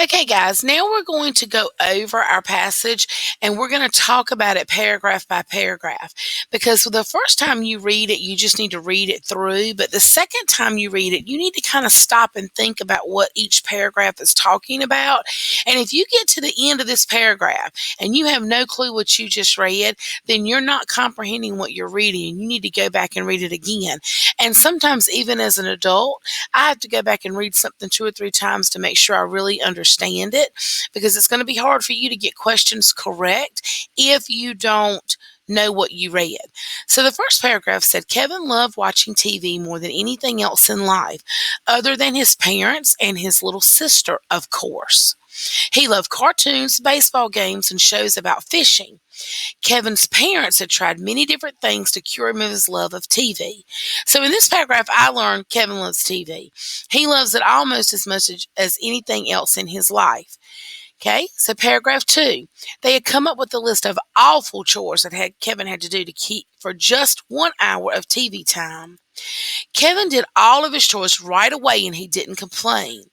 Okay, guys, now we're going to go over our passage and we're going to talk about it paragraph by paragraph. Because the first time you read it, you just need to read it through. But the second time you read it, you need to kind of stop and think about what each paragraph is talking about. And if you get to the end of this paragraph and you have no clue what you just read, then you're not comprehending what you're reading and you need to go back and read it again. And sometimes, even as an adult, I have to go back and read something two or three times to make sure I really understand it because it's going to be hard for you to get questions correct if you don't know what you read. So the first paragraph said Kevin loved watching TV more than anything else in life, other than his parents and his little sister, of course. He loved cartoons, baseball games, and shows about fishing. Kevin's parents had tried many different things to cure him of his love of TV. So in this paragraph, I learned Kevin loves TV. He loves it almost as much as anything else in his life. Okay, so paragraph 2. They had come up with a list of awful chores that Kevin had to do to keep for just 1 hour of TV time. Kevin did all of his chores right away and he didn't complain.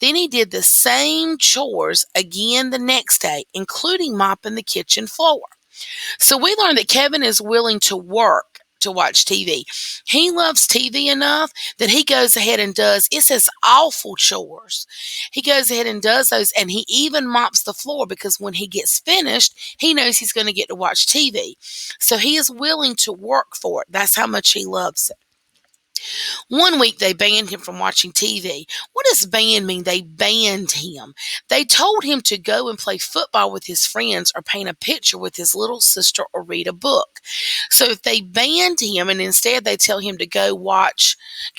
Then he did the same chores again the next day, including mopping the kitchen floor. So we learned that Kevin is willing to work to watch TV. He loves TV enough that he goes ahead and does, it says awful chores. He goes ahead and does those, and he even mops the floor because when he gets finished, he knows he's going to get to watch TV. So he is willing to work for it. That's how much he loves it. One week they banned him from watching TV. What does ban mean? They banned him. They told him to go and play football with his friends or paint a picture with his little sister or read a book. So if they banned him and instead they tell him to go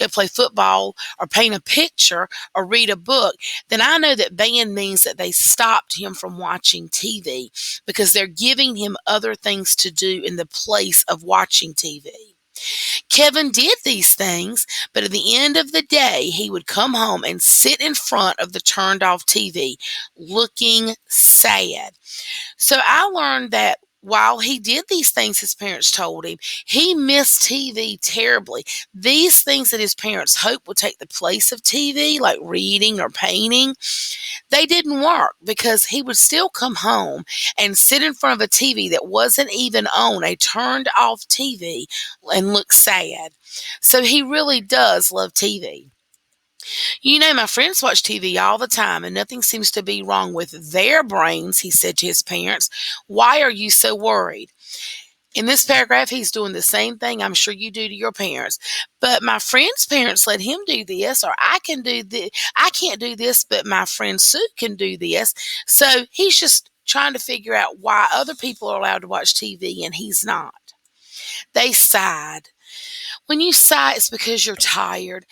play football or paint a picture or read a book, then I know that ban means that they stopped him from watching TV because they're giving him other things to do in the place of watching TV. Kevin did these things, but at the end of the day, he would come home and sit in front of the turned off TV, looking sad. So I learned that while he did these things his parents told him, he missed TV terribly. These things that his parents hoped would take the place of TV, like reading or painting, they didn't work because he would still come home and sit in front of a TV that wasn't even on, a turned off TV, and look sad. So he really does love TV. You know, my friends watch TV all the time and nothing seems to be wrong with their brains, he said to his parents. Why are you so worried? In this paragraph, he's doing the same thing I'm sure you do to your parents. But my friend's parents let him do this, or I can't do this, but my friend Sue can do this. So he's just trying to figure out why other people are allowed to watch TV and he's not. They sighed. When you sigh, it's because you're tired.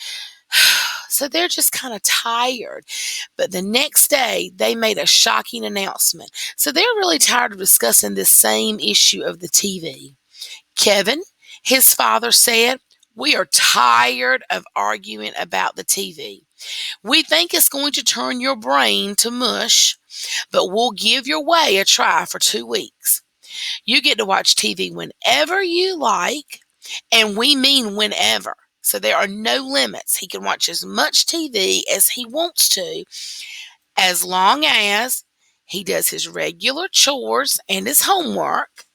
So they're just kind of tired. But the next day, they made a shocking announcement. So they're really tired of discussing this same issue of the TV. Kevin, his father said, we are tired of arguing about the TV. We think it's going to turn your brain to mush, but we'll give your way a try for 2 weeks. You get to watch TV whenever you like, and we mean whenever. So there are no limits. He can watch as much TV as he wants to, as long as he does his regular chores and his homework,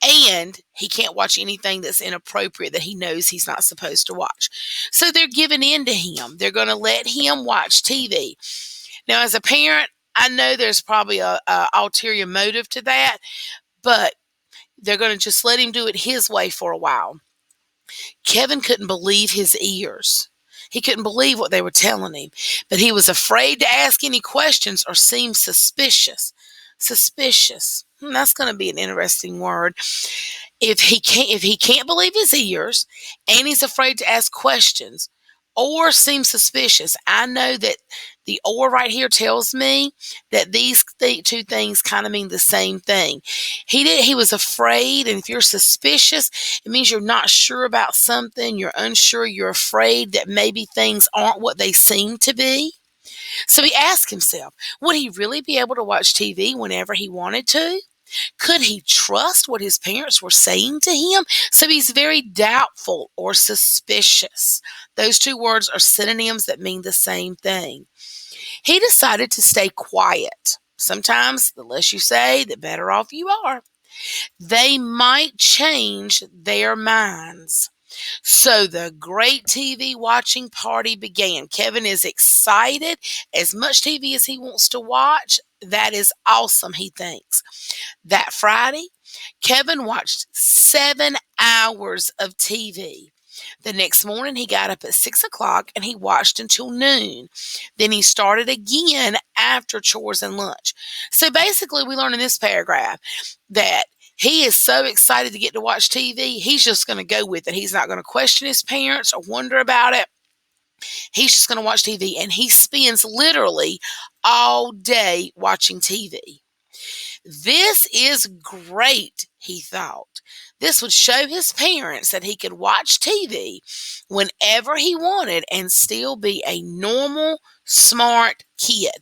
and he can't watch anything that's inappropriate that he knows he's not supposed to watch. So they're giving in to him. They're going to let him watch TV. Now, as a parent, I know there's probably a ulterior motive to that, but they're going to just let him do it his way for a while. Kevin couldn't believe his ears. He couldn't believe what they were telling him, but he was afraid to ask any questions or seem suspicious. Suspicious. That's going to be an interesting word. If he can't believe his ears and he's afraid to ask questions or seem suspicious, I know that the or right here tells me that these two things kind of mean the same thing. He was afraid, and if you're suspicious, it means you're not sure about something, you're unsure, you're afraid that maybe things aren't what they seem to be. So he asked himself, would he really be able to watch TV whenever he wanted to? Could he trust what his parents were saying to him? So he's very doubtful or suspicious. Those two words are synonyms that mean the same thing. He decided to stay quiet. Sometimes the less you say, the better off you are. They might change their minds. So the great TV watching party began. Kevin is excited. As much TV as he wants to watch, that is awesome, he thinks. That Friday, Kevin watched 7 hours of TV. The next morning, he got up at 6 o'clock and he watched until noon. Then he started again after chores and lunch. So basically, we learn in this paragraph that he is so excited to get to watch TV, he's just going to go with it. He's not going to question his parents or wonder about it. He's just going to watch TV, and he spends literally all day watching TV. This is great, he thought. This would show his parents that he could watch TV whenever he wanted and still be a normal, smart kid.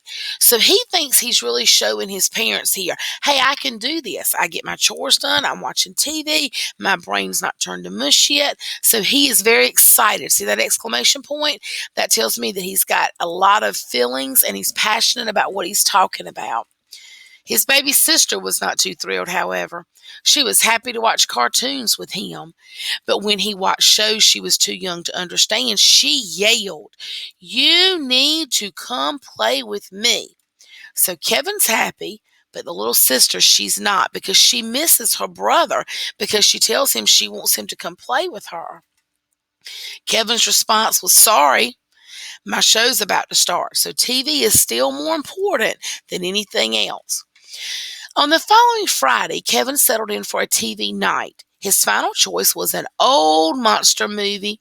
So he thinks he's really showing his parents here, hey, I can do this. I get my chores done. I'm watching TV. My brain's not turned to mush yet. So he is very excited. See that exclamation point? That tells me that he's got a lot of feelings and he's passionate about what he's talking about. His baby sister was not too thrilled, however. She was happy to watch cartoons with him, but when he watched shows she was too young to understand, she yelled, "You need to come play with me." So Kevin's happy, but the little sister, she's not, because she misses her brother because she tells him she wants him to come play with her. Kevin's response was, "Sorry, my show's about to start, so TV is still more important than anything else." On the following Friday, Kevin settled in for a TV night. His final choice was an old monster movie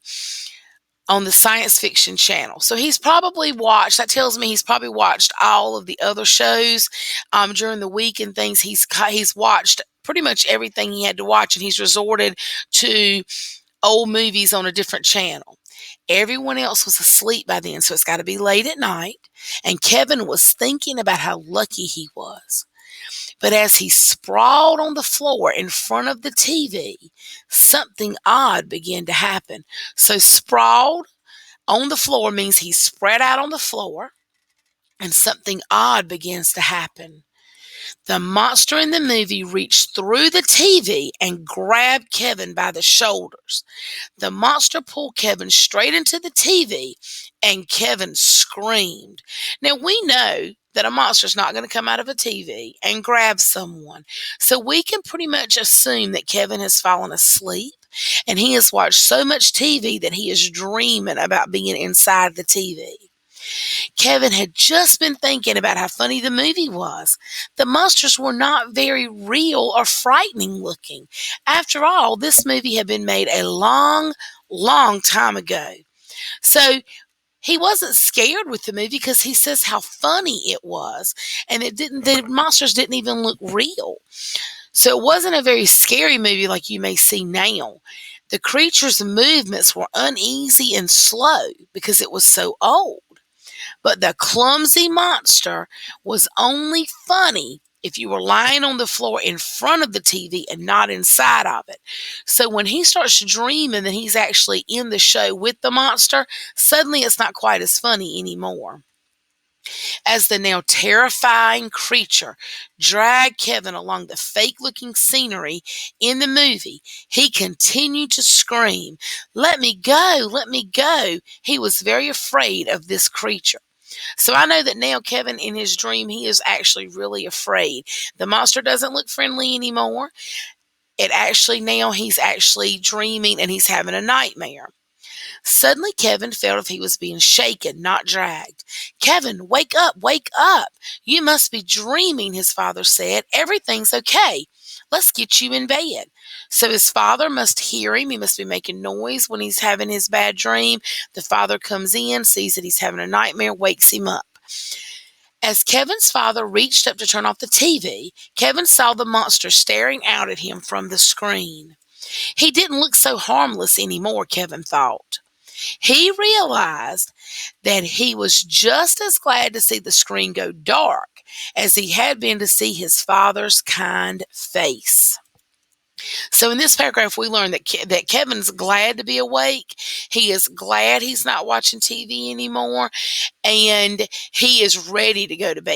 on the science fiction channel. So he's probably watched, that tells me he's probably watched all of the other shows during the week and things. He's watched pretty much everything he had to watch, and he's resorted to old movies on a different channel. Everyone else was asleep by then, so it's got to be late at night. And Kevin was thinking about how lucky he was. But as he sprawled on the floor in front of the TV, something odd began to happen. So sprawled on the floor means he's spread out on the floor, and something odd begins to happen. The monster in the movie reached through the TV and grabbed Kevin by the shoulders. The monster pulled Kevin straight into the TV, and Kevin screamed. Now, we know that a monster's not going to come out of a TV and grab someone. So we can pretty much assume that Kevin has fallen asleep and he has watched so much TV that he is dreaming about being inside the TV. Kevin had just been thinking about how funny the movie was. The monsters were not very real or frightening looking. After all, this movie had been made a long, long time ago. So he wasn't scared with the movie because he says how funny it was, and the monsters didn't even look real. So it wasn't a very scary movie like you may see now. The creature's movements were uneasy and slow because it was so old. But the clumsy monster was only funny if you were lying on the floor in front of the TV and not inside of it. So when he starts dreaming that he's actually in the show with the monster, suddenly it's not quite as funny anymore. As the now terrifying creature dragged Kevin along the fake-looking scenery in the movie, he continued to scream, "Let me go, let me go." He was very afraid of this creature. So I know that now Kevin, in his dream, he is actually really afraid. The monster doesn't look friendly anymore. Now he's actually dreaming and he's having a nightmare. Suddenly, Kevin felt if he was being shaken, not dragged. "Kevin, wake up, wake up. You must be dreaming," his father said. "Everything's okay. Let's get you in bed." So his father must hear him. He must be making noise when he's having his bad dream. The father comes in, sees that he's having a nightmare, wakes him up. As Kevin's father reached up to turn off the TV, Kevin saw the monster staring out at him from the screen. He didn't look so harmless anymore, Kevin thought. He realized that he was just as glad to see the screen go dark as he had been to see his father's kind face. So in this paragraph, we learn that that Kevin's glad to be awake. He is glad he's not watching TV anymore, and he is ready to go to bed.